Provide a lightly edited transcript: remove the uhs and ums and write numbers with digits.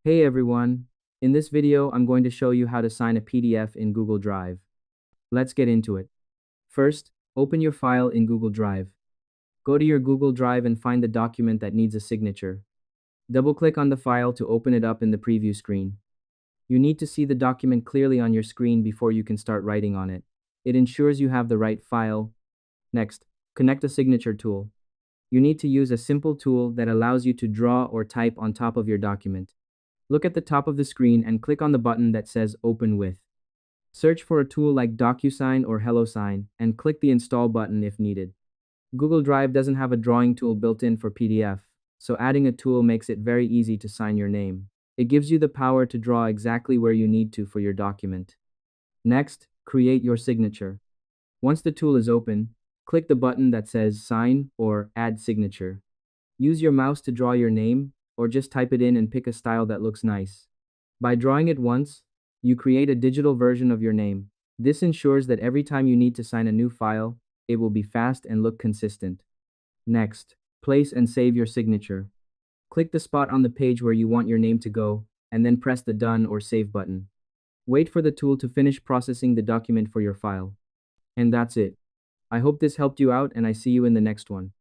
Hey everyone! In this video, I'm going to show you how to sign a PDF in Google Drive. Let's get into it. First, open your file in Google Drive. Go to your Google Drive and find the document that needs a signature. Double-click on the file to open it up in the preview screen. You need to see the document clearly on your screen before you can start writing on it. It ensures you have the right file. Next, connect a signature tool. You need to use a simple tool that allows you to draw or type on top of your document. Look at the top of the screen and click on the button that says Open With. Search for a tool like DocuSign or HelloSign and click the Install button if needed. Google Drive doesn't have a drawing tool built in for PDF, so adding a tool makes it very easy to sign your name. It gives you the power to draw exactly where you need to for your document. Next, create your signature. Once the tool is open, click the button that says Sign or Add Signature. Use your mouse to draw your name, or just type it in and pick a style that looks nice. By drawing it once, you create a digital version of your name. This ensures that every time you need to sign a new file, it will be fast and look consistent. Next, place and save your signature. Click the spot on the page where you want your name to go, and then press the Done or Save button. Wait for the tool to finish processing the document for your file. And that's it. I hope this helped you out, and I see you in the next one.